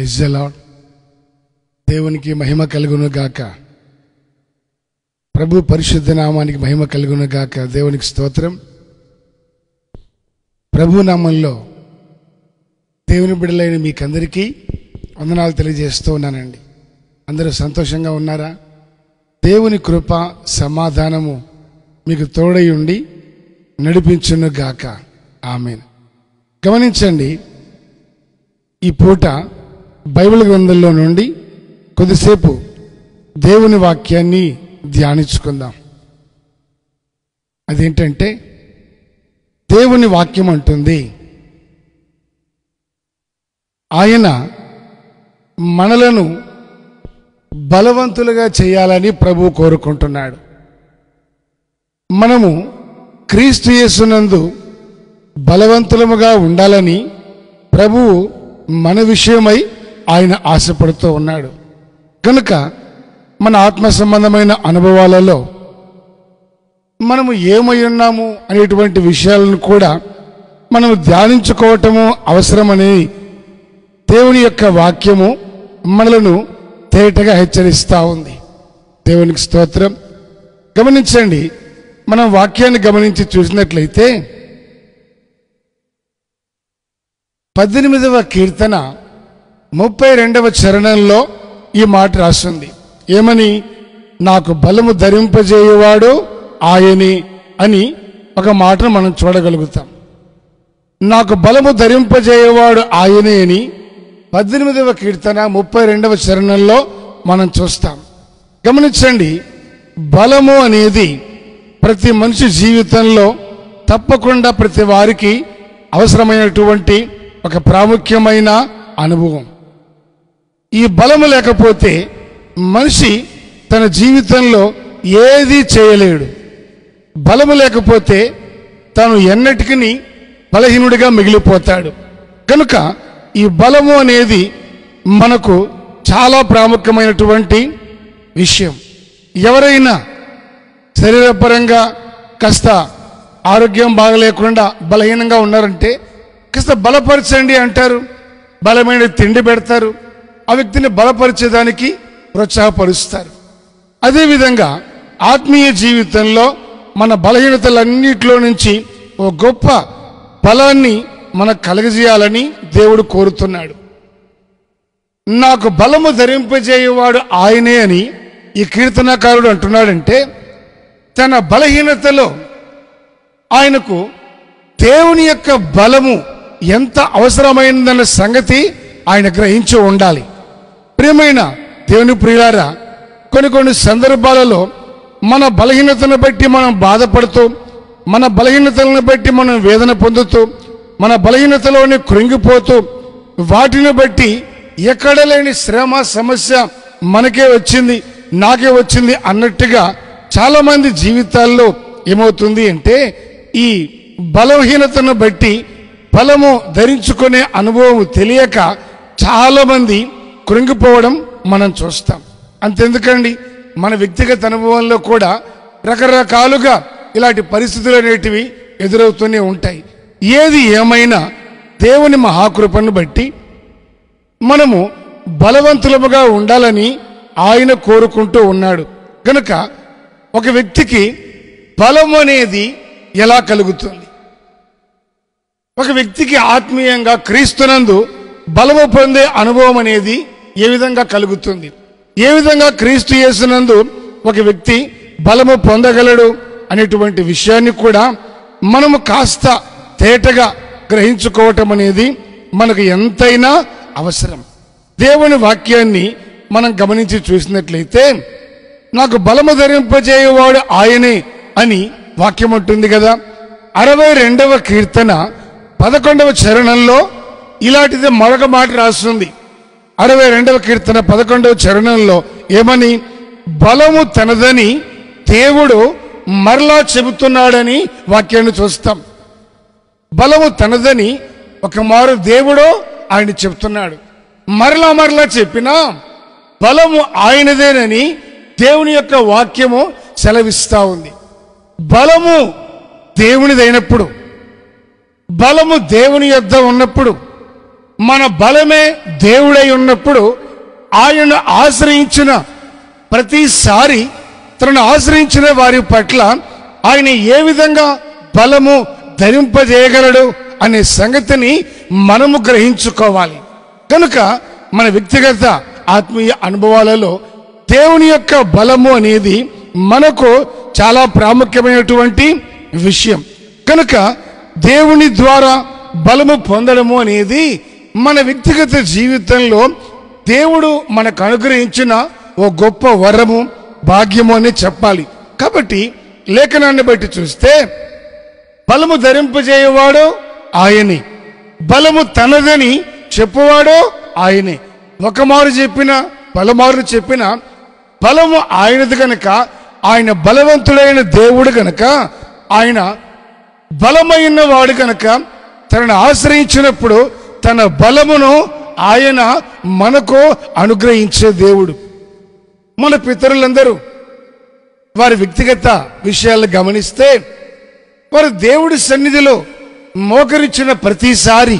Praise the lord. దేవునికి మహిమ కలుగును గాక. ప్రభు పరిశుద్ధ నామానికి మహిమ కలుగును గాక. దేవునికి స్తోత్రం. ప్రభు నామంలో దేవుని బిడ్డలైన మీకందరికీ వందనాలు తెలియజేస్తూ ఉన్నానండి. అందరూ సంతోషంగా ఉన్నారా? దేవుని కృప సమాధానము మీకు తోడై ఉండి నడిపించును గాక. ఆమేన్. గమనించండి, ఈ పూట బైబిల్ గ్రంథంలో నుండి కొద్దిసేపు దేవుని వాక్యాన్ని ధ్యానించుకుందాం. అదేంటంటే, దేవుని వాక్యం అంటుంది, ఆయన మనలను బలవంతులుగా చేయాలని ప్రభువు కోరుకుంటున్నాడు. మనము క్రీస్తు యేసునందు బలవంతులముగా ఉండాలని ప్రభువు మన విషయమై ఆయన ఆశపడుతూ ఉన్నాడు. కనుక మన ఆత్మ సంబంధమైన అనుభవాలలో మనము ఏమై ఉన్నాము అనేటువంటి విషయాలను కూడా మనము ధ్యానించుకోవటము అవసరమని దేవుని యొక్క వాక్యము మనలను తేటగా హెచ్చరిస్తూ ఉంది. దేవునికి స్తోత్రం. గమనించండి, మనం వాక్యాన్ని గమనించి చూసినట్లయితే 18వ కీర్తన 32వ చరణంలో ఈ మాట రాస్తుంది. ఏమని? నాకు బలము ధరింపజేయువాడు ఆయనే అని ఒక మాటను మనం చూడగలుగుతాం. నాకు బలము ధరింపజేయువాడు ఆయనే అని 18వ కీర్తన 32వ చరణంలో మనం చూస్తాం. గమనించండి, బలము అనేది ప్రతి మనిషి జీవితంలో తప్పకుండా ప్రతి వారికి అవసరమైనటువంటి ఒక ప్రాముఖ్యమైన అనుభవం. ఈ బలము లేకపోతే మనిషి తన జీవితంలో ఏది చేయలేడు. బలము లేకపోతే తాను ఎన్నటికీ బలహీనుడిగా మిగిలిపోతాడు. కనుక ఈ బలము అనేది మనకు చాలా ప్రాముఖ్యమైనటువంటి విషయం. ఎవరైనా శరీరపరంగా కాస్త ఆరోగ్యం బాగలేకుండా బలహీనంగా ఉన్నారంటే కాస్త బలపరచండి అంటారు. బలమైన తిండి పెడతారు. ఆ వ్యక్తిని బలపరిచేదానికి ప్రోత్సాహపరుస్తారు. అదేవిధంగా ఆత్మీయ జీవితంలో మన బలహీనతలన్నిటిలో నుంచి ఓ గొప్ప బలాన్ని మనకు కలగజేయాలని దేవుడు కోరుతున్నాడు. నాకు బలము ధరింపజేయువాడు ఆయనే అని ఈ కీర్తనకారుడు అంటున్నాడంటే, తన బలహీనతలో ఆయనకు దేవుని యొక్క బలము ఎంత అవసరమైనదన్న సంగతి ఆయన గ్రహించి ఉండాలి. ప్రియమైన దేవుని ప్రియులారా, కొన్ని సందర్భాలలో మన బలహీనతను బట్టి మనం బాధపడుతూ, మన బలహీనతలను బట్టి మనం వేదన పొందుతూ, మన బలహీనతలోనే కృంగిపోతూ, వాటిని బట్టి ఎక్కడ లేని శ్రమ సమస్య మనకే వచ్చింది, నాకే వచ్చింది అన్నట్టుగా చాలా మంది జీవితాల్లో ఏమవుతుంది అంటే, ఈ బలహీనతను బట్టి బలము ధరించుకునే అనుభవం తెలియక చాలా మంది కృంగిపోవడం మనం చూస్తాం. అంతెందుకండి, మన వ్యక్తిగత అనుభవంలో కూడా రకరకాలుగా ఇలాంటి పరిస్థితులు అనేటివి ఎదురవుతూనే ఉంటాయి. ఏది ఏమైనా దేవుని మహాకృపను బట్టి మనము బలవంతులముగా ఉండాలని ఆయన కోరుకుంటూ ఉన్నాడు. కనుక ఒక వ్యక్తికి బలం అనేది ఎలా కలుగుతుంది? ఒక వ్యక్తికి ఆత్మీయంగా క్రీస్తునందు బలము పొందే అనుభవం అనేది ఏ విధంగా కలుగుతుంది? ఏ విధంగా క్రీస్తు యేసునందు ఒక వ్యక్తి బలము పొందగలడు అనేటువంటి విషయాన్ని కూడా మనము కాస్త తేటగా గ్రహించుకోవటం అనేది మనకు ఎంతైనా అవసరం. దేవుని వాక్యాన్ని మనం గమనించి చూసినట్లయితే, నాకు బలము ధరింపజేయువాడు ఆయనే అని వాక్యం ఉంటుంది కదా. 62వ కీర్తన 11వ చరణంలో ఇలాంటిది మరొక మాట రాస్తుంది. 62వ కీర్తన 11వ చరణంలో ఏమని? బలము తనదని దేవుడు మరలా చెబుతున్నాడని వాక్యాన్ని చూస్తాం. బలము తనదని ఒక మారు దేవుడు ఆయన చెబుతున్నాడు. మరలా చెప్పినా బలము ఆయనదేనని దేవుని యొక్క వాక్యము సెలవిస్తా ఉంది. బలము దేవునిదైనప్పుడు, బలము దేవుని యొద్ద ఉన్నప్పుడు మన బలమే దేవుడై ఉన్నప్పుడు ఆయన ఆశ్రయించిన ప్రతిసారి తనను ఆశ్రయించిన వారి పట్ల ఆయన ఏ విధంగా బలము ధరింపజేయగలడు అనే సంగతిని మనము గ్రహించుకోవాలి. కనుక మన వ్యక్తిగత ఆత్మీయ అనుభవాలలో దేవుని యొక్క బలము అనేది మనకు చాలా ప్రాముఖ్యమైనటువంటి విషయం. కనుక దేవుని ద్వారా బలము పొందడము అనేది మన వ్యక్తిగత జీవితంలో దేవుడు మనకు అనుగ్రహించిన ఓ గొప్ప వరము, భాగ్యము అని చెప్పాలి. కాబట్టి లేఖనాన్ని బట్టి చూస్తే బలము ధరింపజేయవాడు ఆయనే, బలము తనదని చెప్పువాడు ఆయనే. ఒక మారు చెప్పిన పలుమారు చెప్పిన బలము ఆయనది కనుక, ఆయన బలవంతుడైన దేవుడు కనుక, ఆయన బలమైన వాడు కనుక తనను ఆశ్రయించినప్పుడు తన బలమును ఆయన మనకు అనుగ్రహించే దేవుడు. మన పితరులందరూ వారి వ్యక్తిగత విషయాలు గమనిస్తే వారు దేవుడి సన్నిధిలో మోకరించిన ప్రతిసారి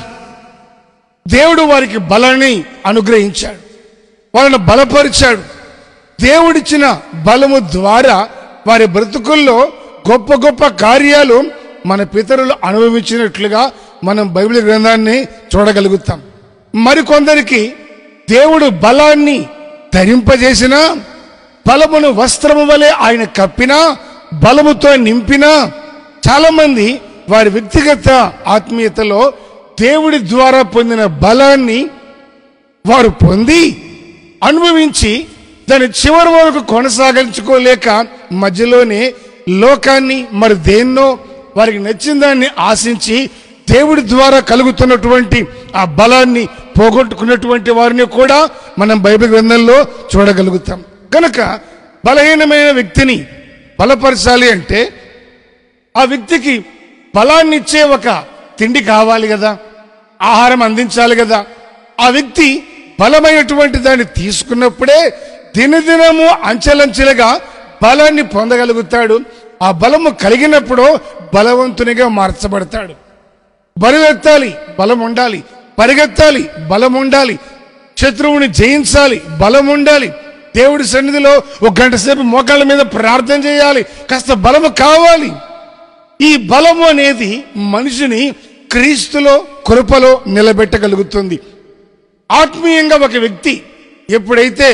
దేవుడు వారికి బలాన్ని అనుగ్రహించాడు, వాళ్ళని బలపరిచాడు. దేవుడిచ్చిన బలము ద్వారా వారి బ్రతుకుల్లో గొప్ప గొప్ప కార్యాలు మన పితరులు అనుభవించినట్లుగా మనం బైబిల్ గ్రంథాన్ని చూడగలుగుతాం. మరికొందరికి దేవుడు బలాన్ని ధరింపజేసినా, బలమును వస్త్రము వలె ఆయన కప్పినా, బలముతో నింపినా, చాలా మంది వారి వ్యక్తిగత ఆత్మీయతలో దేవుడి ద్వారా పొందిన బలాన్ని వారు పొంది అనుభవించి దాని చివరి వరకు కొనసాగించుకోలేక మధ్యలోనే లోకాన్ని మరి దేన్నో వారికి నచ్చిన దాన్ని ఆశించి దేవుడి ద్వారా కలుగుతున్నటువంటి ఆ బలాన్ని పోగొట్టుకున్నటువంటి వారిని కూడా మనం బైబిల్ గ్రంథంలో చూడగలుగుతాం. కనుక బలహీనమైన వ్యక్తిని బలపరచాలి అంటే ఆ వ్యక్తికి బలాన్ని ఇచ్చే ఒక తిండి కావాలి కదా, ఆహారం అందించాలి కదా. ఆ వ్యక్తి బలమైనటువంటి దాన్ని తీసుకున్నప్పుడే దినదినము అంచెలంచెలుగా బలాన్ని పొందగలుగుతాడు. ఆ బలము కలిగినప్పుడు బలవంతునిగా మార్చబడతాడు. బరువెత్తాలి, బలం ఉండాలి. పరిగెత్తాలి, బలం ఉండాలి. శత్రువుని జయించాలి, బలం ఉండాలి. దేవుడి సన్నిధిలో ఒక గంట సేపు మోకాళ్ళ మీద ప్రార్థన చేయాలి, కాస్త బలము కావాలి. ఈ బలము అనేది మనిషిని క్రీస్తులో కృపలో నిలబెట్టగలుగుతుంది. ఆత్మీయంగా ఒక వ్యక్తి ఎప్పుడైతే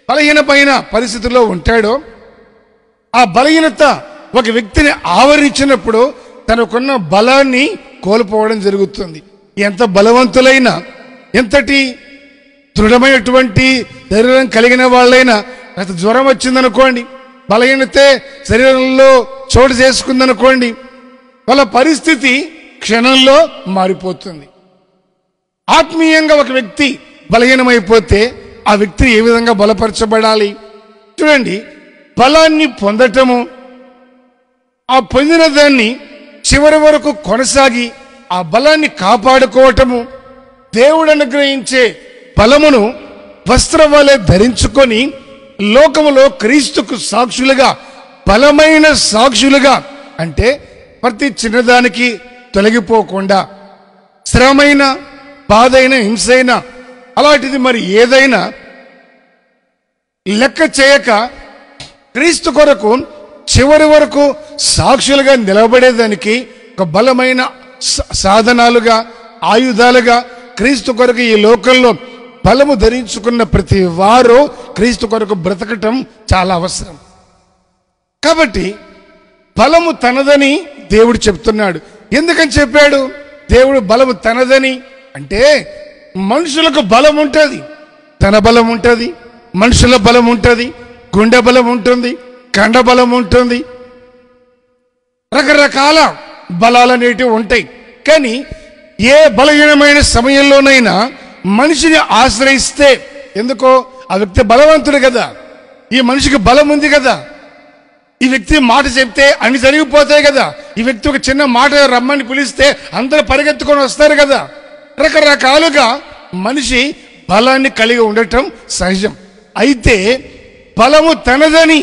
బలహీనమైన పరిస్థితుల్లో ఉంటాడో, ఆ బలహీనత ఒక వ్యక్తిని ఆవరించినప్పుడు తనకున్న బలాన్ని కోల్పోవడం జరుగుతుంది. ఎంత బలవంతులైనా, ఎంతటి దృఢమైనటువంటి శరీరం కలిగిన వాళ్ళైనా, కాస్త జ్వరం వచ్చిందనుకోండి, బలహీనతే శరీరంలో చోటు చేసుకుందనుకోండి, వాళ్ళ పరిస్థితి క్షణంలో మారిపోతుంది. ఆత్మీయంగా ఒక వ్యక్తి బలహీనమైపోతే ఆ వ్యక్తి ఏ విధంగా బలపరచబడాలి చూడండి. బలాన్ని పొందటము, ఆ పొందిన దాన్ని చివరి వరకు కొనసాగి ఆ బలాన్ని కాపాడుకోవటము, దేవుడు అనుగ్రహించే బలమును వస్త్రం వలె ధరించుకొని లోకములో క్రీస్తుకు సాక్షులుగా, బలమైన సాక్షులుగా, అంటే ప్రతి చిన్నదానికి తొలగిపోకుండా, శ్రమైన, బాధైన, హింసైన, అలాంటిది మరి ఏదైనా లెక్క చేయక క్రీస్తు కొరకు చివరి వరకు సాక్షులుగా నిలబడేదానికి ఒక బలమైన సాధనాలుగా, ఆయుధాలుగా క్రీస్తు కొరకు ఈ లోకంలో బలము ధరించుకున్న ప్రతి వారు క్రీస్తు కొరకు బ్రతకటం చాలా అవసరం. కాబట్టి బలము తనదని దేవుడు చెప్తున్నాడు. ఎందుకని చెప్పాడు దేవుడు బలము తనదని? అంటే మనుషులకు బలం ఉంటుంది, తన బలం ఉంటుంది, మనుషుల బలం ఉంటుంది, గుండె బలం ఉంటుంది, కండ బలం ఉంటుంది, రకరకాల బలాలు అనేటివి ఉంటాయి. కానీ ఏ బలహీనమైన సమయంలోనైనా మనిషిని ఆశ్రయిస్తే, ఎందుకో ఆ వ్యక్తి బలవంతుడు కదా, ఈ మనిషికి బలం ఉంది కదా, ఈ వ్యక్తి మాట చెప్తే అన్ని జరిగిపోతాయి కదా, ఈ వ్యక్తి ఒక చిన్న మాట రమ్మని పిలిస్తే అందరూ పరిగెత్తుకొని వస్తారు కదా. రకరకాలుగా మనిషి బలాన్ని కలిగి ఉండటం సహజం. అయితే బలము తనదని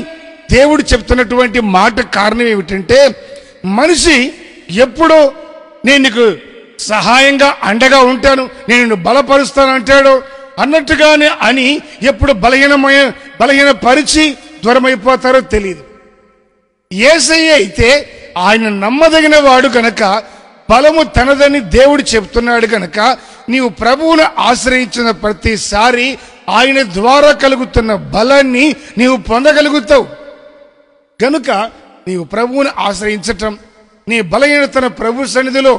దేవుడు చెప్తున్నటువంటి మాట కారణం ఏమిటంటే, మనిషి ఎప్పుడో నేను నీకు సహాయంగా అండగా ఉంటాను, నేను నిన్ను బలపరుస్తాను అంటాడు. అన్నట్టుగానే అని ఎప్పుడు బలహీనపరిచి దూరమైపోతారో తెలియదు. యేసయ్య అయితే ఆయన నమ్మదగిన వాడు గనక, బలము తనదని దేవుడు చెప్తున్నాడు గనక, నీవు ప్రభువును ఆశ్రయించిన ప్రతిసారి ఆయన ద్వారా కలుగుతున్న బలాన్ని నీవు పొందగలుగుతావు. గనుక నీవు ప్రభువును ఆశ్రయించటం, నీ బలహీనతను ప్రభు సన్నిధిలో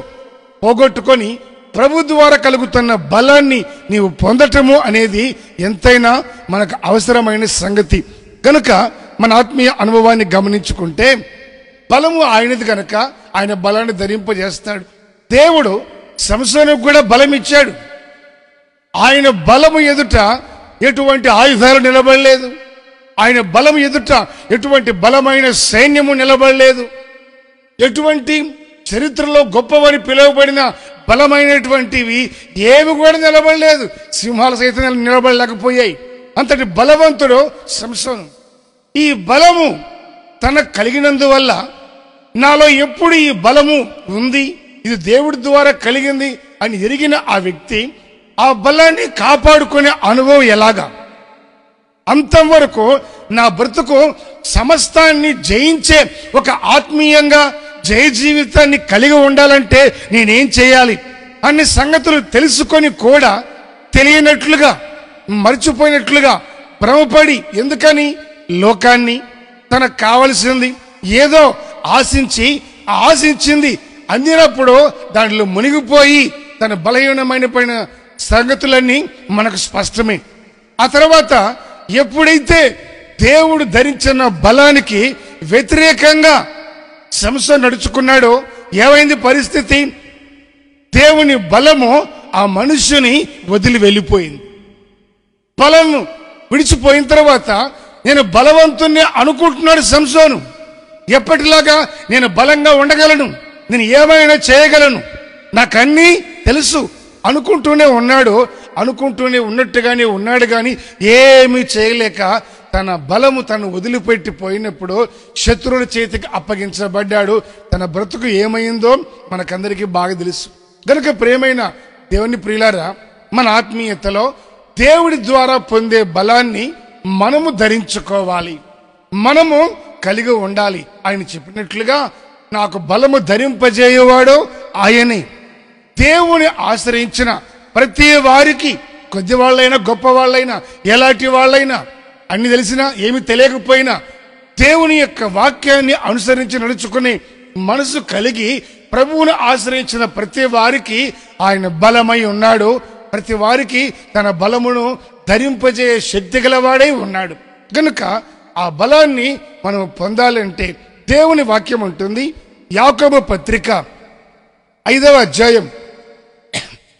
పోగొట్టుకొని ప్రభు ద్వారా కలుగుతున్న బలాన్ని నీవు పొందటము అనేది ఎంతైనా మనకు అవసరమైన సంగతి. కనుక మన ఆత్మీయ అనుభవాన్ని గమనించుకుంటే బలము ఆయనది కనుక ఆయన బలాన్ని ధరింపజేస్తాడు. దేవుడు సంసోనుకు కూడా బలం ఇచ్చాడు. ఆయన బలము ఎదుట ఎటువంటి ఆయుధాలు నిలబడలేదు. ఆయన బలం ఎదుట ఎటువంటి బలమైన సైన్యము నిలబడలేదు. ఎటువంటి చరిత్రలో గొప్పవని పిలువబడిన బలమైనటువంటివి ఏవి కూడా నిలబడలేదు. సింహాలు సైతం నిలబడలేకపోయాయి. అంతటి బలవంతుడు సంసోను. ఈ బలము తనకు కలిగినందువల్ల నాలో ఎప్పుడు ఈ బలము ఉంది, ఇది దేవుడి ద్వారా కలిగింది అని ఎరిగిన ఆ వ్యక్తి ఆ బలాన్ని కాపాడుకునే అనుభవం ఎలాగా? అంతం వరకు నా బ్రతుకు సమస్తాన్ని జయించే ఒక ఆత్మీయంగా జయ జీవితాన్ని కలిగి ఉండాలంటే నేనేం చేయాలి అన్ని సంగతులు తెలుసుకొని కూడా తెలియనట్లుగా, మర్చిపోయినట్లుగా భ్రమపడి, ఎందుకని లోకాన్ని తనకు కావలసింది ఏదో ఆశించింది అందినప్పుడు దాంట్లో మునిగిపోయి తన బలహీనమైన సంగతులన్నీ మనకు స్పష్టమే. ఆ తర్వాత ఎప్పుడైతే దేవుడు ధరించిన బలానికి వ్యతిరేకంగా సంసోను నడుచుకున్నాడో ఏమైంది పరిస్థితి? దేవుని బలము ఆ మనుష్యుని వదిలి వెళ్ళిపోయింది. బలము విడిచిపోయిన తర్వాత నేను బలవంతుణ్ణి అనుకుంటున్నాడు సంసోను. ఎప్పటిలాగా నేను బలంగా ఉండగలను, నేను ఏమైనా చేయగలను, నాకన్నీ తెలుసు అనుకుంటూనే ఉన్నట్టుగానే ఉన్నాడు. కానీ ఏమీ చేయలేక తన బలము తను వదిలిపెట్టి పోయినప్పుడు శత్రువుల చేతికి అప్పగించబడ్డాడు. తన బ్రతుకు ఏమైందో మనకందరికీ బాగా తెలుసు. గనుక ప్రియమైన దేవుని ప్రియులారా, మన ఆత్మీయతలో దేవుడి ద్వారా పొందే బలాన్ని మనము ధరించుకోవాలి, మనము కలిగి ఉండాలి. ఆయన చెప్పినట్లుగా నాకు బలము ధరింపజేయవాడు ఆయనే. దేవుని ఆశ్రయించిన ప్రతి వారికి, కొద్ది వాళ్ళైనా గొప్ప వాళ్ళైనా ఎలాంటి వాళ్ళైనా, అన్ని తెలిసినా ఏమి తెలియకపోయినా, దేవుని యొక్క వాక్యాన్ని అనుసరించి నడుచుకుని మనసు కలిగి ప్రభువును ఆశ్రయించిన ప్రతి వారికి ఆయన బలమై ఉన్నాడు. ప్రతి వారికి తన బలమును ధరింపజేయ శక్తి గలవాడై ఉన్నాడు. కనుక ఆ బలాన్ని మనం పొందాలంటే దేవుని వాక్యం ఉంటుంది. యాకోబు పత్రిక 5వ అధ్యాయం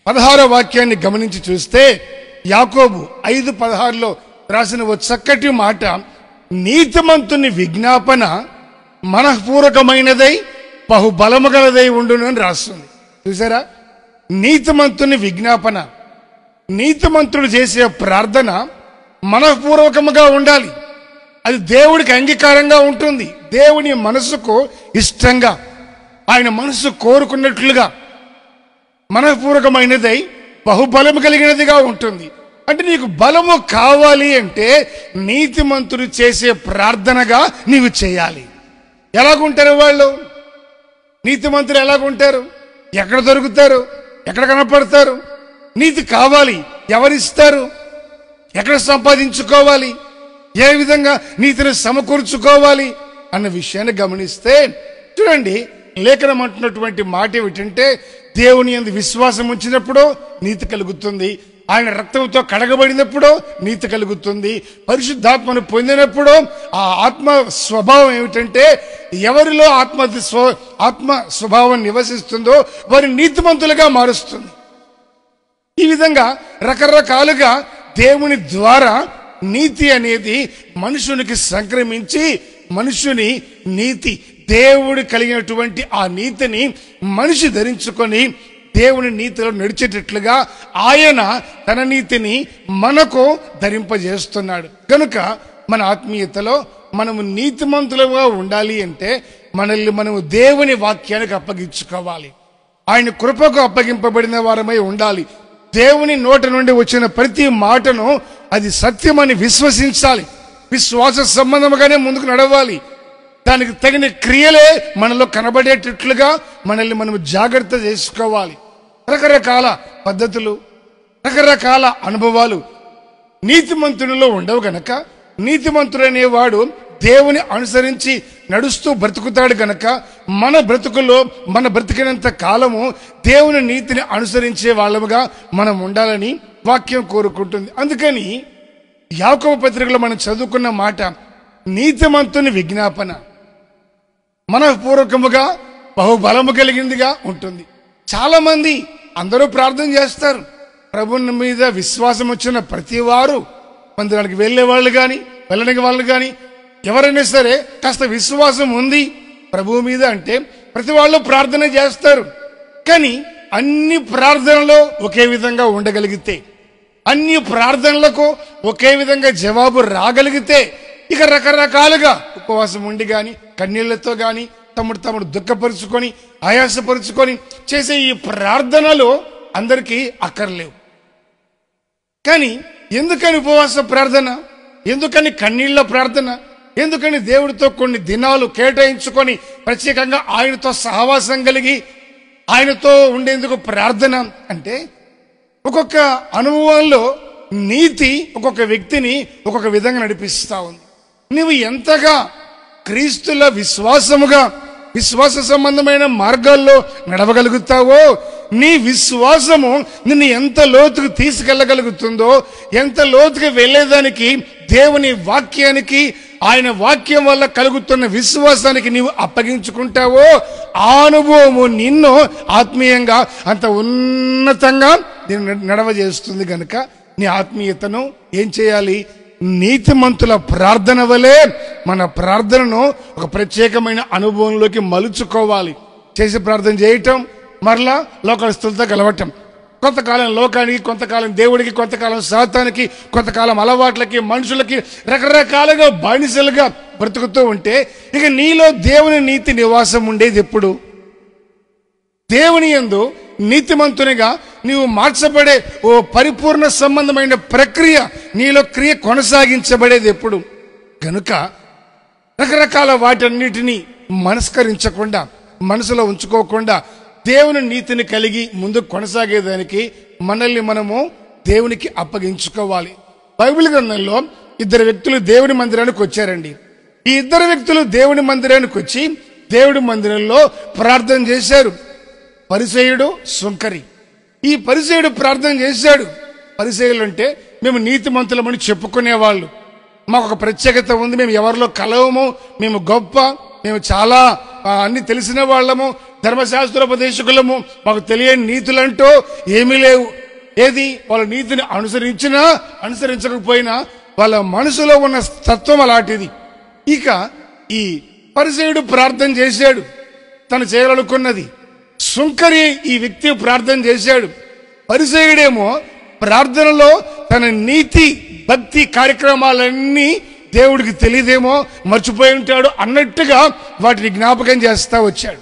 16వ వాక్యాన్ని గమనించి చూస్తే యాకోబు 5:16లో రాసిన ఓ చక్కటి మాట, నీతిమంతుని విజ్ఞాపన మనఃపూర్వకమైనదై బహుబలము గలదై ఉండును అని రాస్తుంది. చూసారా? నీతిమంతుని విజ్ఞాపన, నీతిమంతుడు చేసే ప్రార్థన మనఃపూర్వకముగా ఉండాలి. అది దేవుడికి అంగీకారంగా ఉంటుంది. దేవుని మనసుకు ఇష్టంగా, ఆయన మనసు కోరుకున్నట్లుగా మనఃపూర్వకమైనదై బహుబలము కలిగినదిగా ఉంటుంది. అంటే నీకు బలము కావాలి అంటే నీతిమంతుడు చేసే ప్రార్థనగా నీవు చేయాలి. ఎలాగుంటారు వాళ్ళు? నీతిమంతులు ఎలాగుంటారు? ఎక్కడ దొరుకుతారు? ఎక్కడ కనపడతారు? నీతి కావాలి, ఎవరిస్తారు? ఎక్కడ సంపాదించుకోవాలి? ఏ విధంగా నీతిని సమకూర్చుకోవాలి అన్న విషయాన్ని గమనిస్తే చూడండి, లేఖనం అంటున్నటువంటి మాట ఏమిటంటే, దేవుని యందు విశ్వాసం ఉంచినప్పుడు నీతి కలుగుతుంది, ఆయన రక్తంతో కడగబడినప్పుడు నీతి కలుగుతుంది, పరిశుద్ధాత్మను పొందినప్పుడు ఆ ఆత్మ స్వభావం ఏమిటంటే, ఎవరిలో ఆత్మ స్వభావం నివసిస్తుందో వారి నీతిమంతులుగా మారుస్తుంది. ఈ విధంగా రకరకాలుగా దేవుని ద్వారా నీతి అనేది మనుషునికి సంక్రమించి మనుషుని నీతి, దేవుడు కలిగినటువంటి ఆ నీతిని మనిషి ధరించుకొని దేవుని నీతిలో నడిచేటట్లుగా ఆయన తన నీతిని మనకు ధరింపజేస్తున్నాడు. కనుక మన ఆత్మీయతలో మనము నీతిమంతులుగా ఉండాలి అంటే మనల్ని మనము దేవుని వాక్యానికి అప్పగించుకోవాలి. ఆయన కృపకు అప్పగింపబడిన వారమై ఉండాలి. దేవుని నోట నుండి వచ్చిన ప్రతి మాటను అది సత్యమని విశ్వసించాలి. విశ్వాస సంబంధముగానే ముందుకు నడవాలి. దానికి తగిన క్రియలే మనలో కనబడేటట్లుగా మనల్ని మనం జాగ్రత్త చేసుకోవాలి. రకరకాల పద్ధతులు, రకరకాల అనుభవాలు నీతిమంతునిలో ఉండవు గనక, నీతిమంతుడనేవాడు దేవుని అనుసరించి నడుస్తూ బ్రతుకుతాడు గనక, మన బ్రతుకులో మన బ్రతికినంత కాలము దేవుని నీతిని అనుసరించే వాళ్ళముగా మనం ఉండాలని వాక్యం కోరుకుంటుంది. అందుకని యాకోబు పత్రికలో మనం చదువుకున్న మాట నీతిమంతుని విజ్ఞాపన మనఃపూర్వకముగా బహుబలము కలిగిందిగా ఉంటుంది. చాలా మంది అందరూ ప్రార్థన చేస్తారు. ప్రభుని మీద విశ్వాసం వచ్చిన ప్రతి వారు, మందిరానికి వెళ్ళే వాళ్ళు కానీ వెళ్ళని వాళ్ళు కానీ ఎవరైనా సరే కాస్త విశ్వాసం ఉంది ప్రభువు మీద అంటే ప్రతి వాళ్ళు ప్రార్థన చేస్తారు. కానీ అన్ని ప్రార్థనలో ఒకే విధంగా ఉండగలిగితే, అన్ని ప్రార్థనలకు ఒకే విధంగా జవాబు రాగలిగితే, ఇక రకరకాలుగా ఉపవాసం ఉండి కానీ కన్నీళ్లతో కానీ తమ్ముడు దుఃఖపరుచుకొని ఆయాసపరుచుకొని చేసే ఈ ప్రార్థనలు అందరికీ అక్కర్లేవు. కానీ ఎందుకని ఉపవాస ప్రార్థన, ఎందుకని కన్నీళ్ల ప్రార్థన, ఎందుకని దేవుడితో కొన్ని దినాలు కేటాయించుకొని ప్రత్యేకంగా ఆయనతో సహవాసం కలిగి ఆయనతో ఉండేందుకు ప్రార్థన అంటే, ఒక్కొక్క అనుభవంలో నీతి ఒక్కొక్క వ్యక్తిని ఒక్కొక్క విధంగా నడిపిస్తా ఉంది. నువ్వు ఎంతగా క్రీస్తుల విశ్వాస సంబంధమైన మార్గాల్లో నడవగలుగుతావో, నీ విశ్వాసము నిన్ను ఎంత లోతుకు తీసుకెళ్ళగలుగుతుందో, ఎంత లోతుకు వెళ్ళేదానికి దేవుని వాక్యానికి, ఆయన వాక్యం వల్ల కలుగుతున్న విశ్వాసానికి నీవు అప్పగించుకుంటావో, ఆ అనుభవము నిన్ను ఆత్మీయంగా అంత ఉన్నతంగా నడవజేస్తుంది. గనుక నీ ఆత్మీయతను ఏం చేయాలి? నీతిమంతుల ప్రార్థన వలె మన ప్రార్థనను ఒక ప్రత్యేకమైన అనుభవంలోకి మలుచుకోవాలి. చేసి ప్రార్థన చేయటం, మరలా లోకస్తులతో కలవటం, కొంతకాలం లోకానికి, కొంతకాలం దేవుడికి, కొంతకాలం సాతానికి, కొంతకాలం అలవాట్లకి, మనుషులకి రకరకాలుగా బానిసలుగా బ్రతుకుతూ ఉంటే ఇక నీలో దేవుని నీతి నివాసం ఉండేది ఎప్పుడు? దేవుని యందు నీతిమంతునిగా నీవు మార్చబడే ఓ పరిపూర్ణ సంబంధమైన ప్రక్రియ నీలో క్రియ కొనసాగించబడేది ఎప్పుడు? కనుక రకరకాల వాటన్నిటినీ మనస్కరించకుండా, మనసులో ఉంచుకోకుండా దేవుని నీతిని కలిగి ముందుకు కొనసాగేదానికి మనల్ని మనము దేవునికి అప్పగించుకోవాలి. బైబిల్ గ్రంథంలో ఇద్దరు వ్యక్తులు దేవుని మందిరానికి వచ్చారండి. ఈ ఇద్దరు వ్యక్తులు దేవుని మందిరానికి వచ్చి దేవుడి మందిరంలో ప్రార్థన చేశారు. పరిసయ్యుడు, సుంకరి. ఈ పరిసయ్యుడు ప్రార్థన చేశాడు. పరిసయ్యులు అంటే మేము నీతిమంతులమని చెప్పుకునేవాళ్ళు, మాకు ఒక ప్రత్యేకత ఉంది, మేము ఎవరిలో కలవము, మేము గొప్ప, మేము చాలా అన్ని తెలిసిన వాళ్ళము, ధర్మశాస్త్రోపదేశకులము, మాకు తెలియని నీతులంటూ ఏమీ లేవు. ఏది? వాళ్ళ నీతిని అనుసరించినా అనుసరించకపోయినా వాళ్ళ మనసులో ఉన్న తత్వం అలాంటిది. ఇక ఈ పరిసయ్యుడు ప్రార్థన చేశాడు, తను చేయాలనుకున్నది. సుంకరి ఈ వ్యక్తి ప్రార్థన చేశాడు. పరిసయ్యుడేమో ప్రార్థనలో తన నీతి భక్తి కార్యక్రమాలన్నీ దేవుడికి తెలియదేమో, మర్చిపోయి ఉంటాడు అన్నట్టుగా వాటిని జ్ఞాపకం చేస్తా వచ్చాడు.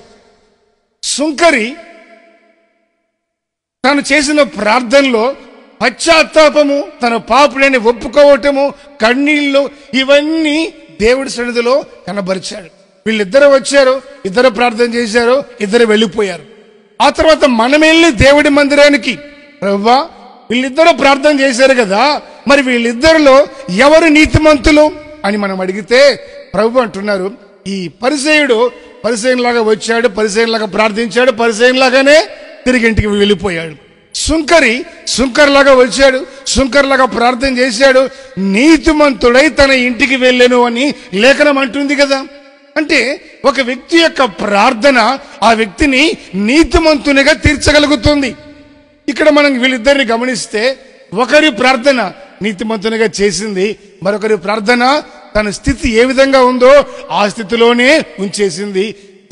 సుంకరి తను చేసిన ప్రార్థనలో పశ్చాత్తాపము, తన పాపులని ఒప్పుకోవటము, కన్నీళ్ళు, ఇవన్నీ దేవుడి సన్నిధిలో కనబరిచాడు. వీళ్ళిద్దరు వచ్చారు, ఇద్దరు ప్రార్థన చేశారు, ఇద్దరు వెళ్ళిపోయారు. ఆ తర్వాత మనం వెళ్ళి దేవుడి మందిరానికి, ప్రభువా వీళ్ళిద్దరూ ప్రార్థన చేశారు కదా, మరి వీళ్ళిద్దరిలో ఎవరు నీతిమంతులు అని మనం అడిగితే ప్రభు అంటున్నారు, ఈ పరిసయ్యుడు పరిసయ్యునిలాగా వచ్చాడు, పరిసయ్యునిలాగా ప్రార్థించాడు, పరిసయ్యునిలాగానే తిరిగి ఇంటికి వెళ్ళిపోయాడు. సుంకర్లాగా వచ్చాడు, సుంకర్లాగా ప్రార్థన చేశాడు, నీతిమంతుడై తన ఇంటికి వెళ్ళెను అని లేఖనం అంటుంది కదా. అంటే ఒక వ్యక్తి యొక్క ప్రార్థన ఆ వ్యక్తిని నీతిమంతునిగా తీర్చగలుగుతుంది. ఇక్కడ మనం వీళ్ళిద్దరిని గమనిస్తే ఒకరి ప్రార్థన నీతిమంతునిగా చేసింది, మరొకరి ప్రార్థన తన స్థితి ఏ విధంగా ఉందో ఆ స్థితిలోనే ఉంచేసింది.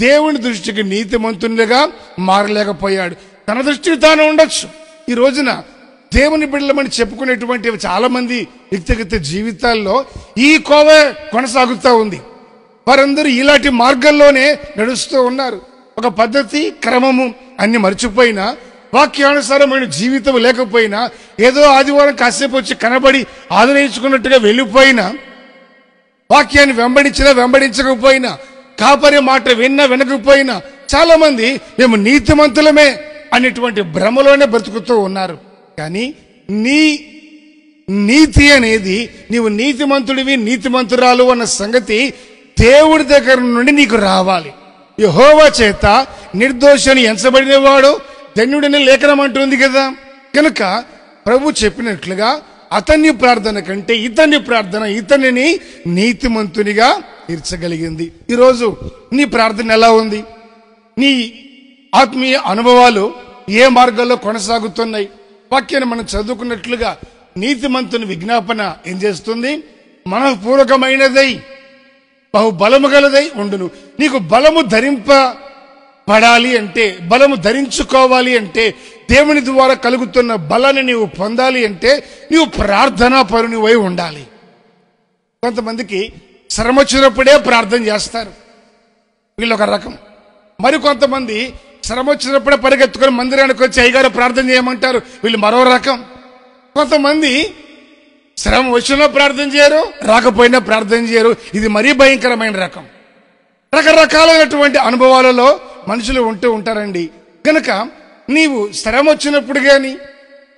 దేవుని దృష్టికి నీతిమంతునిగా మారలేకపోయాడు. తన దృష్టికి తాను ఉండొచ్చు. ఈ రోజున దేవుని బిడ్డలమని చెప్పుకునేటువంటి చాలా మంది వ్యక్తిగత జీవితాల్లో ఈ కోవ కొనసాగుతూ ఉంది. వారందరూ ఇలాంటి మార్గంలోనే నడుస్తూ ఉన్నారు. ఒక పద్ధతి క్రమము అన్ని మర్చిపోయినా, వాక్యానుసారమైన జీవితం లేకపోయినా, ఏదో ఆదివారం కాసేపు వచ్చి కనబడి ఆదరించుకున్నట్టుగా వెళ్ళిపోయినా, వాక్యాన్ని వెంబడించకపోయినా, కాపరి మాట వినకపోయినా, చాలా మంది మేము నీతిమంతులమే అనేటువంటి భ్రమలోనే బ్రతుకుతూ ఉన్నారు. కానీ నీ నీతి అనేది, నీవు నీతిమంతుడివి, నీతిమంతురాలు అన్న సంగతి దేవుడి దగ్గర నుండి నీకు రావాలి. యెహోవా చేత నిర్దోషిని ఎంచబడిన వాడు ధన్యుడని లేఖనం అంటుంది కదా. కనుక ప్రభు చెప్పినట్లుగా అతన్ని ప్రార్థన కంటే ఇతని ప్రార్థన ఇతనిని నీతిమంతునిగా తీర్చగలిగింది. ఈరోజు నీ ప్రార్థన ఎలా ఉంది? నీ ఆత్మీయ అనుభవాలు ఏ మార్గాల్లో కొనసాగుతున్నాయి? వాక్యాన్ని మనం చదువుకున్నట్లుగా నీతిమంతుని విజ్ఞాపన ఏం చేస్తుంది? మనఃపూర్వకమైనదై బహు బలము గలదై ఉండును. నీకు బలము ధరింపబడాలి అంటే, బలము ధరించుకోవాలి అంటే, దేవుని ద్వారా కలుగుతున్న బలాన్ని నీవు పొందాలి అంటే నీవు ప్రార్థనా పరునివై ఉండాలి. కొంతమందికి శ్రమ వచ్చినప్పుడే ప్రార్థన చేస్తారు, వీళ్ళు ఒక రకం. మరి కొంతమంది శ్రమ వచ్చినప్పుడే పరిగెత్తుకొని మందిరానికి వచ్చి అయ్యగారు ప్రార్థన చేయమంటారు, వీళ్ళు మరో రకం. కొంతమంది శ్రమ వచ్చినా ప్రార్థన చేయరు, రాకపోయినా ప్రార్థన చేయరు. ఇది మరీ భయంకరమైన రకం. రకరకాలైనటువంటి అనుభవాలలో మనుషులు ఉంటూ ఉంటారండి. కనుక నీవు శ్రమ వచ్చినప్పుడు కానీ,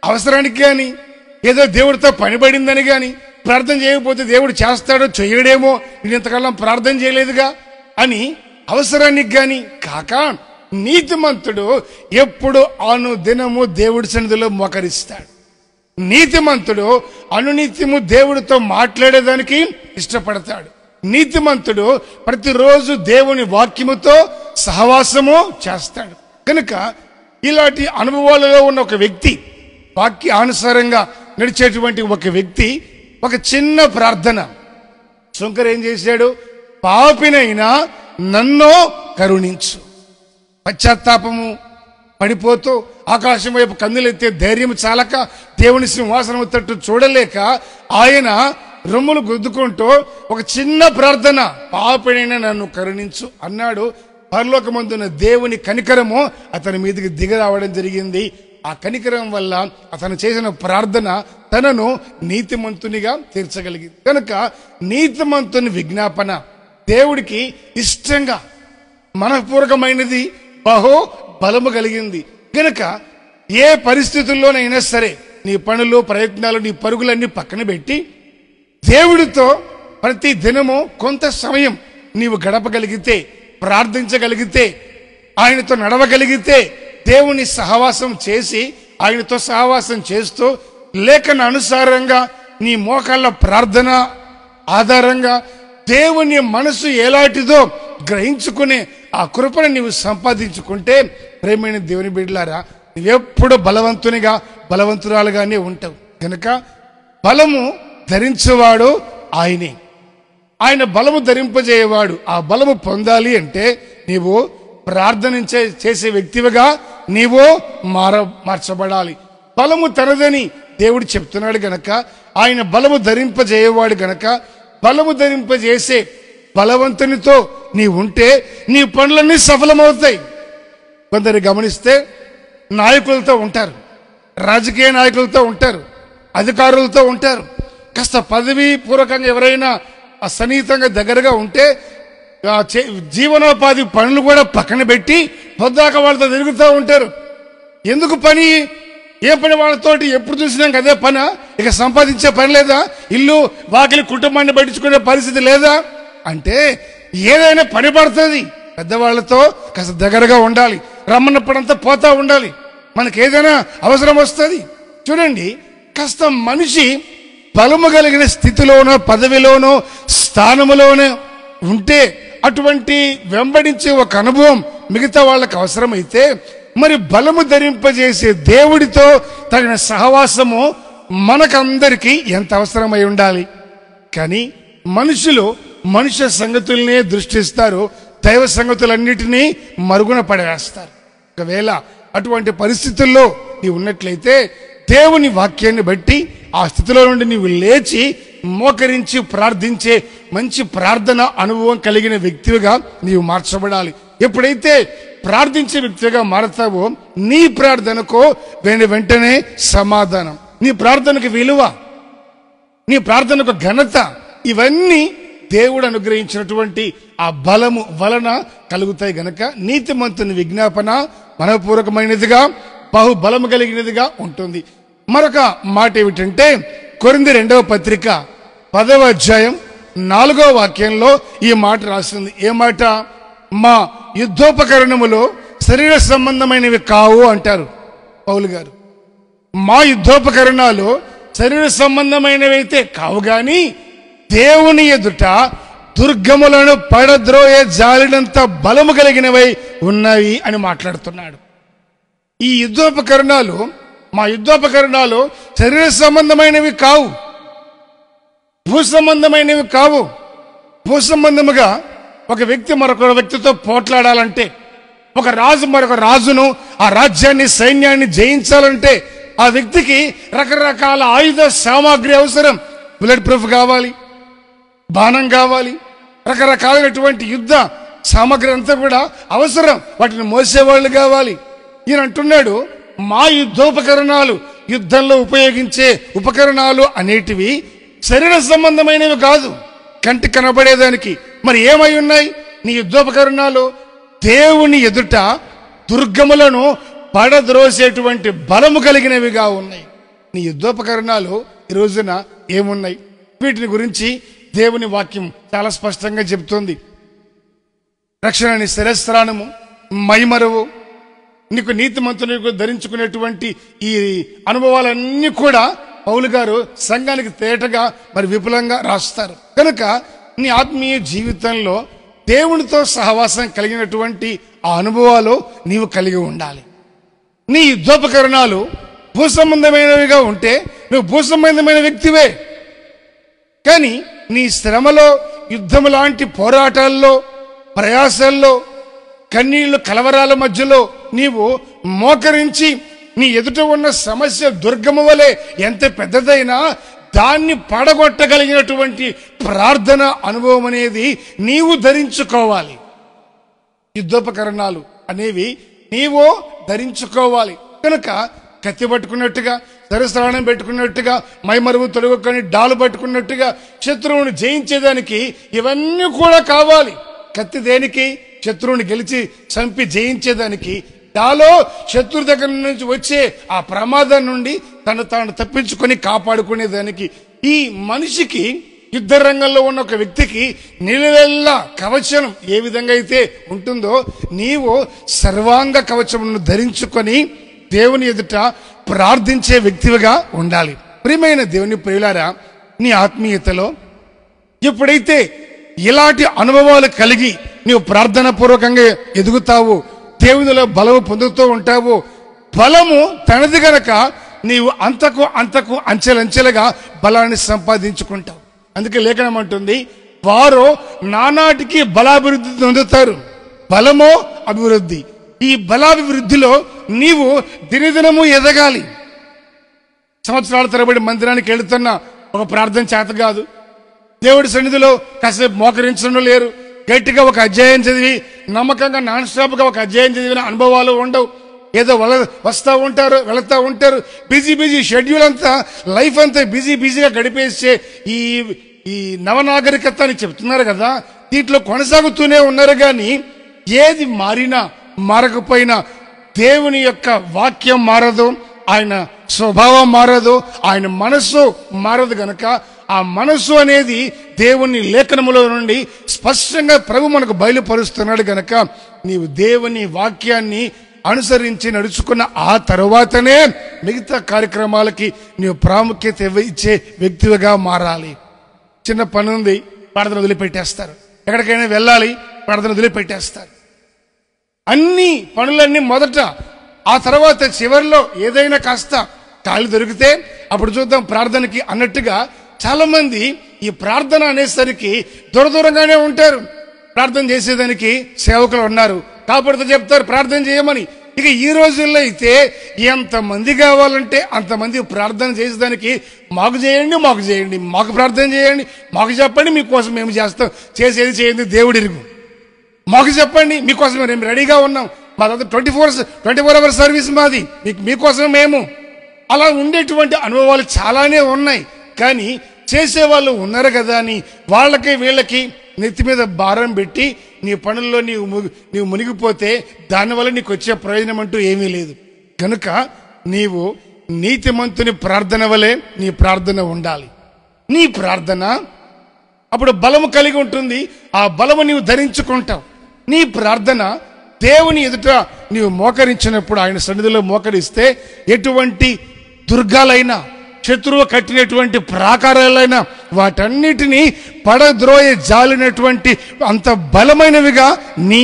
అవసరానికి కానీ, ఏదో దేవుడితో పనిపడిందని కానీ ప్రార్థన చేయకపోతే దేవుడు చేస్తాడో చెయ్యడేమో, నేను ఇంతకాలం ప్రార్థన చేయలేదుగా అని అవసరానికి కానీ కాక, నీతిమంతుడు ఎప్పుడు అనుదినము దేవుడి సన్నిధిలో మోకరిస్తాడు. నీతిమంతుడు అనునిత్యము దేవుడితో మాట్లాడేదానికి ఇష్టపడతాడు. నీతిమంతుడు ప్రతిరోజు దేవుని వాక్యముతో సహవాసము చేస్తాడు. కనుక ఇలాంటి అనుభవాలలో ఉన్న ఒక వ్యక్తి, వాక్యానుసారంగా నడిచేటువంటి ఒక వ్యక్తి ఒక చిన్న ప్రార్థన, శంకర్ ఏం చేశాడు? పాపినైనా నన్ను కరుణించు. పశ్చాత్తాపము పడిపోతూ ఆకాశం వైపు కన్నులెత్తే ధైర్యం చాలక, దేవుని సింహాసనం తట్టు చూడలేక ఆయన రొమ్ములు గుద్దుకుంటూ ఒక చిన్న ప్రార్థన, పాపినైనా నన్ను కరుణించు అన్నాడు. పరలోకమందున దేవుని కనికరము అతని మీదకి దిగరావడం జరిగింది. ఆ కనికరం వల్ల అతను చేసిన ప్రార్థన తనను నీతిమంతునిగా తీర్చగలిగింది. కనుక నీతిమంతుని విజ్ఞాపన దేవుడికి ఇష్టంగా మనఃపూర్వకమైనది, బహు బలము కలిగింది. కనుక ఏ పరిస్థితుల్లోనైనా సరే నీ పనులు, ప్రయత్నాలు, నీ పరుగులన్నీ పక్కన పెట్టి దేవుడితో ప్రతి దినము కొంత సమయం నీవు గడపగలిగితే, ప్రార్థించగలిగితే, ఆయనతో నడవగలిగితే, దేవుని సహవాసం చేసి ఆయనతో సహవాసం చేస్తూ లేఖన అనుసారంగా నీ మోకాళ్ళ ప్రార్థన ఆధారంగా దేవుని మనసు ఎలాంటిదో గ్రహించుకునే ఆ కృపను నీవు సంపాదించుకుంటే, ప్రేమైన దేవుని బిడ్డలారా, నువ్వెప్పుడు బలవంతునిగా బలవంతురాలుగానే ఉంటావు. కనుక బలము ధరించేవాడు ఆయనే, ఆయన బలము ధరింపజేయవాడు. ఆ బలము పొందాలి అంటే నీవు ప్రార్థన చేసే వ్యక్తివిగా నీవు మార్చబడాలి. బలము తనదని దేవుడు చెప్తున్నాడు గనక, ఆయన బలము ధరింపజేయవాడు గనక, బలము ధరింపజేసే బలవంతునితో నీ ఉంటే నీ పనులన్నీ సఫలమవుతాయి. కొందరు గమనిస్తే నాయకులతో ఉంటారు, రాజకీయ నాయకులతో ఉంటారు, అధికారులతో ఉంటారు. కాస్త పదవీ పూర్వకంగా ఎవరైనా సన్నిహితంగా దగ్గరగా ఉంటే జీవనోపాధి పనులు కూడా పక్కన పెట్టి పొద్దాక వాళ్ళతో తిరుగుతూ ఉంటారు. ఎందుకు పని? ఏ పని? వాళ్ళతోటి ఎప్పుడు చూసినాక అదే పని. ఇక సంపాదించే పని లేదా? ఇల్లు వాకిలి కుటుంబాన్ని పట్టించుకునే పరిస్థితి లేదా? అంటే ఏదైనా పని పడుతుంది. పెద్దవాళ్లతో కాస్త దగ్గరగా ఉండాలి, రమ్మన్నప్పుడంతా పోతా ఉండాలి. మనకి ఏదైనా అవసరం వస్తుంది. చూడండి, కాస్త మనిషి బలము కలిగిన స్థితిలోనో, పదవిలోనో, స్థానములోనో ఉంటే అటువంటి వెంబడించే ఒక అనుభవం మిగతా వాళ్ళకి అవసరమైతే, మరి బలము ధరింపజేసే దేవుడితో తగిన సహవాసము మనకందరికీ ఎంత అవసరమై ఉండాలి. కానీ మనుషులు మనుష్య సంగతుల్నే దృష్టిస్తారు, దైవ సంగతులన్నిటినీ మరుగున పడవేస్తారు. ఒకవేళ అటువంటి పరిస్థితుల్లో నీవు ఉన్నట్లయితే దేవుని వాక్యాన్ని బట్టి ఆ స్థితిలో నుండి నీవు లేచి మోకరించి ప్రార్థించే మంచి ప్రార్థన అనుభవం కలిగిన వ్యక్తిగా నీవు మార్చబడాలి. ఎప్పుడైతే ప్రార్థించే వ్యక్తిగా మారతావో నీ ప్రార్థనకు వెంటనే సమాధానం, నీ ప్రార్థనకు విలువ, నీ ప్రార్థనకు ఘనత, ఇవన్నీ దేవుడు అనుగ్రహించినటువంటి ఆ బలము వలన కలుగుతాయి గనక నీతిమంతుని విజ్ఞాపన మనపూర్వకమైనదిగా బహుబలము కలిగినదిగా ఉంటుంది. మరొక మాట ఏమిటంటే కొరింథీ 2వ పత్రిక 10వ అధ్యాయం 4వ వాక్యంలో ఈ మాట రాస్తుంది. ఏ మాట? మా యుద్ధోపకరణములు శరీర సంబంధమైనవి కావు అంటారు పౌలు గారు. మా యుద్ధోపకరణాలు శరీర సంబంధమైనవి అయితే కావు గాని దేవుని ఎదుట దుర్గములను పడద్రోయే జాలినంత బలము కలిగినవై ఉన్నాయి అని మాట్లాడుతున్నాడు. ఈ యుద్ధోపకరణాలు, మా యుద్ధోపకరణాలు శరీర సంబంధమైనవి కావు, భూ సంబంధమైనవి కావు. భూ సంబంధముగా ఒక వ్యక్తి మరొక వ్యక్తితో పోట్లాడాలంటే, ఒక రాజు మరొక రాజును, ఆ రాజ్యాన్ని, సైన్యాన్ని జయించాలంటే ఆ వ్యక్తికి రకరకాల ఆయుధ సామాగ్రి అవసరం. బుల్లెట్ ప్రూఫ్ కావాలి, బాణం కావాలి, రకరకాలైనటువంటి యుద్ధ సామాగ్రి అంతా కూడా అవసరం. వాటిని మోసేవాళ్ళు కావాలి. ఈయన అంటున్నాడు, మా యుద్ధోపకరణాలు, యుద్ధంలో ఉపయోగించే ఉపకరణాలు అనేటివి శరీర సంబంధమైనవి కాదు, కంటి కనబడేదానికి. మరి ఏమై ఉన్నాయి నీ యుద్ధోపకరణాలు? దేవుని ఎదుట దుర్గములను పడద్రోసేటువంటి బలము కలిగినవిగా ఉన్నాయి. నీ యుద్ధోపకరణాలు ఈ రోజున ఏమున్నాయి? వీటిని గురించి దేవుని వాక్యం చాలా స్పష్టంగా చెబుతోంది. రక్షణ శిరస్త్రాణము, మైమరువు, నీకు నీతిమంతునికి ధరించుకునేటువంటి ఈ అనుభవాలన్నీ కూడా పౌలు గారు సంఘానికి తేటగా మరి విపులంగా రాస్తారు. కనుక నీ ఆత్మీయ జీవితంలో దేవునితో సహవాసం కలిగినటువంటి ఆ అనుభవాలు నీవు కలిగి ఉండాలి. నీ యుద్ధోపకరణాలు భూ సంబంధమైనవిగా ఉంటే నువ్వు భూ సంబంధమైన వ్యక్తివే. కానీ నీ శ్రమలో, యుద్ధము లాంటి పోరాటాల్లో, ప్రయాసాల్లో, కన్నీళ్లు కలవరాల మధ్యలో నీవు మోకరించి నీ ఎదుట ఉన్న సమస్య దుర్గము వలె ఎంత పెద్దదైనా దాన్ని పడగొట్టగలిగినటువంటి ప్రార్థన అనుభవం అనేది నీవు ధరించుకోవాలి. యుద్ధోపకరణాలు అనేవి నీవు ధరించుకోవాలి. కనుక కత్తి పట్టుకున్నట్టుగా, శిరస్త్రాణం పెట్టుకున్నట్టుగా, మైమరువు తొడుగుకొని డాలు పట్టుకున్నట్టుగా శత్రువుని జయించేదానికి ఇవన్నీ కూడా కావాలి. కత్తి దేనికి? శత్రువుని గెలిచి చంపి జయించేదానికి. డాలో శత్రు దగ్గర నుంచి వచ్చే ఆ ప్రమాదం నుండి తను తాను తప్పించుకొని కాపాడుకునేదానికి. ఈ మనిషికి, యుద్ధ రంగంలో ఉన్న ఒక వ్యక్తికి నిలువెల్లా కవచం ఏ విధంగా అయితే ఉంటుందో నీవు సర్వాంగ కవచమును ధరించుకొని దేవుని ఎదుట ప్రార్థించే వ్యక్తివిగా ఉండాలి. ప్రియమైన దేవుని ప్రియులారా, నీ ఆత్మీయతలో ఎప్పుడైతే ఇలాంటి అనుభవాలు కలిగి నీవు ప్రార్థన పూర్వకంగా ఎదుగుతావు, దేవునిలో బలము పొందుతూ ఉంటావు, బలము తనది గనక నీవు అంతకు అంతకు అంచెలంచెలుగా బలాన్ని సంపాదించుకుంటావు. అందుకే లేఖనం అంటుంది, వారు నానాటికి బలాభివృద్ధి పొందుతారు. బలమో అభివృద్ధి. ఈ బలాభివృద్ధిలో నీవు దినదినము ఎదగాలి. సంవత్సరాల తరబడి మందిరానికి వెళుతున్న ఒక ప్రార్థన చేత కాదు, దేవుడి సన్నిధిలో కాసేపు మోకరించడం లేరు, గట్టిగా ఒక అధ్యాయం చదివి నమ్మకంగా నాన్ స్టాప్గా ఒక అధ్యాయం చదివిన అనుభవాలు ఉండవు. ఏదో వస్తూ ఉంటారు, వెళుతూ ఉంటారు. బిజీ షెడ్యూల్ అంతా, లైఫ్ అంతా బిజీగా గడిపేసే ఈ నవనాగరికత అని చెప్తున్నారు కదా, దీంట్లో కొనసాగుతూనే ఉన్నారు. కానీ ఏది మారినా మారకపోయినా దేవుని యొక్క వాక్యం మారదు, ఆయన స్వభావం మారదు, ఆయన మనస్సు మారదు. గనక ఆ మనస్సు అనేది దేవుని లేఖనములో నుండి స్పష్టంగా ప్రభు మనకు బయలుపరుస్తున్నాడు. గనక నీవు దేవుని వాక్యాన్ని అనుసరించి నడుచుకున్న ఆ తరువాతనే మిగతా కార్యక్రమాలకి నీవు ప్రాముఖ్యత ఇచ్చే వ్యక్తిగా మారాలి. చిన్న పని ఉంది, ప్రార్థన వదిలిపెట్టేస్తారు. ఎక్కడికైనా వెళ్ళాలి, ప్రార్థన వదిలిపెట్టేస్తారు. అన్ని పనులన్నీ మొదట, ఆ తర్వాత చివరిలో ఏదైనా కాస్త ఖాళీ దొరికితే అప్పుడు చూద్దాం ప్రార్థనకి అన్నట్టుగా చాలా మంది ఈ ప్రార్థన అనేసరికి దూరంగానే ఉంటారు. ప్రార్థన చేసేదానికి సేవకులు ఉన్నారు కాబట్టి చెప్తారు ప్రార్థన చేయమని. ఇక ఈ రోజుల్లో అయితే ఎంతమంది కావాలంటే అంతమంది ప్రార్థన చేసేదానికి మాకు చేయండి, మాకు ప్రార్థన చేయండి, మాకు చెప్పండి, మీకోసం మేము చేస్తాం, చేసేది చేయండి దేవుడి ఎరుగు. మాకు చెప్పండి, మీకోసం మేము రెడీగా ఉన్నాం, మా దగ్గర 24 అవర్స్ సర్వీస్ మాది, మీకోసం మేము. అలా ఉండేటువంటి అనుభవాలు చాలానే ఉన్నాయి. కానీ చేసేవాళ్ళు ఉన్నారు కదా అని వాళ్ళకి వీళ్ళకి నెత్తి మీద భారం పెట్టి నీ పనుల్లో నీవు మునిగిపోతే దానివల్ల నీకు వచ్చే ప్రయోజనం అంటూ ఏమీ లేదు. కనుక నీవు నీతిమంతుని ప్రార్థన వలె నీ ప్రార్థన ఉండాలి. నీ ప్రార్థన అప్పుడు బలము కలిగి ఉంటుంది. ఆ బలము నీవు ధరించుకుంటావు. నీ ప్రార్థన దేవుని ఎదుట నీవు మోకరించినప్పుడు, ఆయన సన్నిధిలో మోకరిస్తే ఎటువంటి దుర్గాలైనా, శత్రువు కట్టినటువంటి ప్రాకారాలైనా వాటన్నిటినీ పడద్రోయ జాలినటువంటి అంత బలమైనవిగా నీ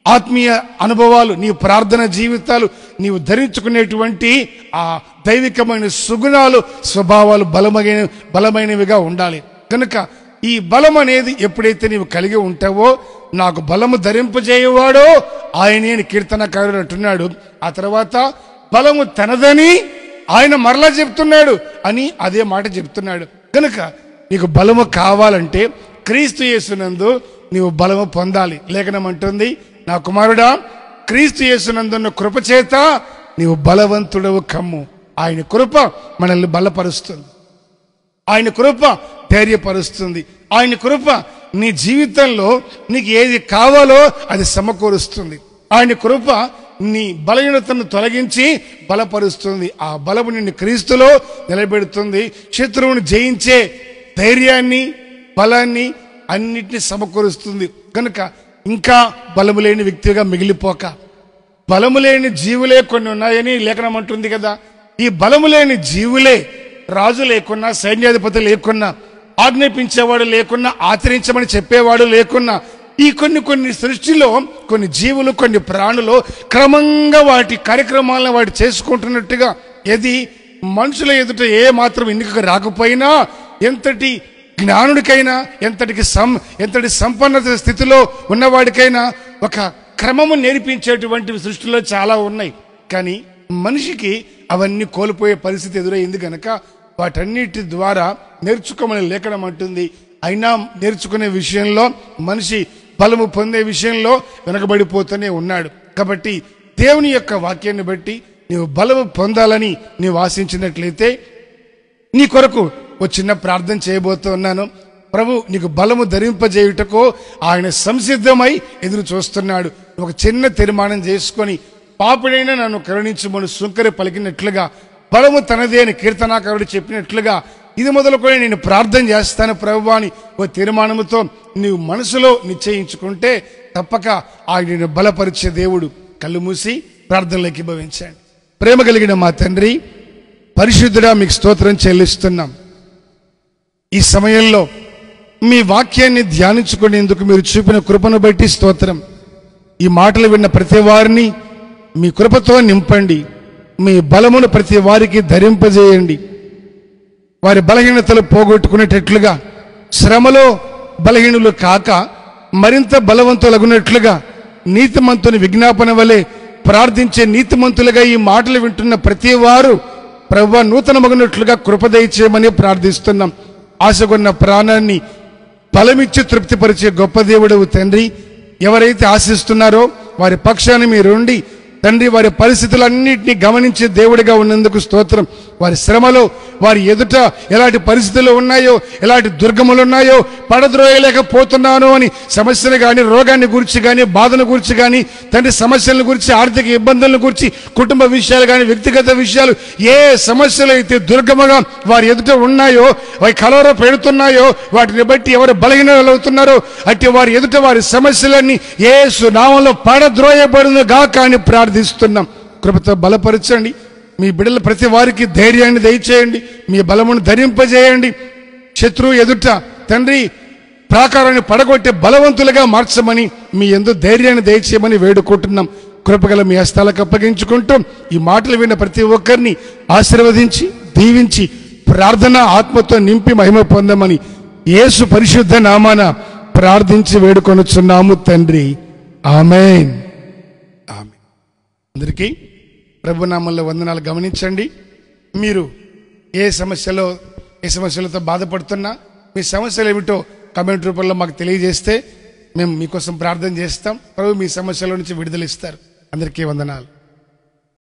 ఆత్మీయ అనుభవాలు, నీ ప్రార్థన జీవితాలు, నీవు ధరించుకునేటువంటి ఆ దైవికమైన సుగుణాలు, స్వభావాలు బలమైనవిగా ఉండాలి. కనుక ఈ బలం అనేది ఎప్పుడైతే నీవు కలిగి ఉంటావో, నాకు బలము ధరింపజేయవాడో ఆయనే అని కీర్తనకారుడు అంటున్నాడు. ఆ తర్వాత బలము తనదని ఆయన మరలా చెప్తున్నాడు అని అదే మాట చెప్తున్నాడు. కనుక నీకు బలము కావాలంటే క్రీస్తు యేసునందు నీవు బలము పొందాలి. లేఖనం అంటుంది, నా కుమారుడా, క్రీస్తు యేసునందున్న కృప చేత నీవు బలవంతుడవు కమ్ము. ఆయన కృప మనల్ని బలపరుస్తుంది. ఆయన కృప ధైర్యపరుస్తుంది. ఆయన కృప నీ జీవితంలో నీకు ఏది కావాలో అది సమకూరుస్తుంది. ఆయన కృప నీ బలహీనతను తొలగించి బలపరుస్తుంది. ఆ బలము నిన్ను క్రీస్తులో నిలబెడుతుంది. శత్రువుని జయించే ధైర్యాన్ని, బలాన్ని అన్నిటినీ సమకూరుస్తుంది. కనుక ఇంకా బలము లేని వ్యక్తిగా మిగిలిపోక, బలము లేని జీవులే కొన్ని ఉన్నాయని లేఖనం అంటుంది కదా. ఈ బలము లేని జీవులే, రాజు లేకున్నా, సైన్యాధిపతి లేకున్నా, ఆజ్ఞాపించేవాడు లేకున్నా, ఆచరించమని చెప్పేవాడు లేకున్నా, ఈ కొన్ని సృష్టిలో కొన్ని జీవులు, కొన్ని ప్రాణులు క్రమంగా వాటి కార్యక్రమాలను వాటి చేసుకుంటున్నట్టుగా, ఏది మనుషుల ఎదుట ఏ మాత్రం ఎన్నికకు రాకపోయినా, ఎంతటి జ్ఞానుడికైనా, ఎంతటి సంపన్నత స్థితిలో ఉన్నవాడికైనా ఒక క్రమము నేర్పించేటువంటి సృష్టిలో చాలా ఉన్నాయి. కానీ మనిషికి అవన్నీ కోల్పోయే పరిస్థితి ఎదురైంది కనుక వాటన్నిటి ద్వారా నేర్చుకోమని లేఖనం అంటుంది. అయినా నేర్చుకునే విషయంలో, మనిషి బలము పొందే విషయంలో వెనకబడిపోతూనే ఉన్నాడు. కాబట్టి దేవుని యొక్క వాక్యాన్ని బట్టి నీవు బలము పొందాలని నీవు ఆశించినట్లయితే నీ కొరకు ఒక చిన్న ప్రార్థన చేయబోతున్నాను. ప్రభు నీకు బలము ధరింపజేయుటకు ఆయన సంసిద్ధమై ఎదురు చూస్తున్నాడు. ఒక చిన్న తీర్మానం చేసుకొని, పాపుడైన నన్ను కరుణించుమని సుంకరి పలికినట్లుగా, బలము తనదే అని కీర్తనాకారుడు చెప్పినట్లుగా, ఇది మొదలుకొని నేను ప్రార్థన చేస్తాను ప్రభువా అని ఓ తీర్మానముతో నీవు మనసులో నిశ్చయించుకుంటే తప్పక ఆయన బలపరిచే దేవుడు. కళ్ళు మూసి ప్రార్థనలోకి భవించండి. ప్రేమ కలిగిన మా తండ్రి, పరిశుద్ధుడా, మీకు స్తోత్రం చెల్లిస్తున్నాం. ఈ సమయంలో మీ వాక్యాన్ని ధ్యానించుకునేందుకు మీరు చూపిన కృపను బట్టి స్తోత్రం. ఈ మాటలు విన్న ప్రతి వారిని మీ కృపతో నింపండి. మీ బలమును ప్రతి వారికి ధరింపజేయండి. వారి బలహీనతలు పోగొట్టుకునేటట్లుగా, శ్రమలో బలహీనులు కాక మరింత బలవంతులగునట్లుగా, నీతిమంతుని విజ్ఞాపన వలె ప్రార్థించే నీతిమంతులుగా ఈ మాటలు వింటున్న ప్రతి వారు ప్రభువా నూతనమగునట్లుగా కృప దయచేయమని ప్రార్థిస్తున్నాం. ఆశగొన్న ప్రాణాన్ని బలమిచ్చి తృప్తిపరిచే గొప్ప దేవుడవు తండ్రి. ఎవరైతే ఆశిస్తున్నారో వారి పక్షాన్ని మీరుండి తండ్రి, వారి పరిస్థితులన్నింటినీ గమనించే దేవుడిగా ఉన్నందుకు స్తోత్రం. వారి శ్రమలో, వారి ఎదుట ఎలాంటి పరిస్థితులు ఉన్నాయో, ఎలాంటి దుర్గములు ఉన్నాయో, పడద్రోయలేకపోతున్నాను అని సమస్యలు కానీ, రోగాన్ని గురించి కానీ, బాధను గురించి కానీ, తండ్రి సమస్యలను గురించి, ఆర్థిక ఇబ్బందులను గురించి, కుటుంబ విషయాలు కానీ, వ్యక్తిగత విషయాలు, ఏ సమస్యలు అయితే దుర్గముగా వారి ఎదుట ఉన్నాయో, అవి కలవర పెడుతున్నాయో, వాటిని బట్టి ఎవరు బలహీనలవుతున్నారో అట్టి వారి ఎదుట వారి సమస్యలన్నీ యేసు నామములో పడద్రోయబడును గాక అని ప్రార్థిస్తున్నాం. కృపతో బలపరచండి. మీ బిడ్డల ప్రతి వారికి ధైర్యాన్ని దయచేయండి. మీ బలమును ధరింపజేయండి. శత్రువు ఎదుట తండ్రి ప్రాకారాన్ని పడగొట్టే బలవంతులుగా మార్చమని, మీ యందు ధైర్యాన్ని దయచేయమని వేడుకుంటున్నాం. కృపగల మీ హస్తాలకు అప్పగించుకుంటూ ఈ మాటలు విన్న ప్రతి ఒక్కరిని ఆశీర్వదించి దీవించి ప్రార్థన ఆత్మతో నింపి మహిమ పొందమని యేసు పరిశుద్ధ నామాన ప్రార్థించి వేడుకొనుచున్నాము తండ్రి. ఆమేన్. ఆమేన్. అందరికీ ప్రభునామంలో వందనాలు. గమనించండి, మీరు ఏ సమస్యలతో బాధపడుతున్నా, మీ సమస్యలు ఏమిటో కామెంట్ రూపంలో మాకు తెలియజేస్తే మేము మీకోసం ప్రార్థన చేస్తాం. ప్రభు మీ సమస్యల నుంచి విడుదల ఇస్తారు. అందరికీ వందనాలు.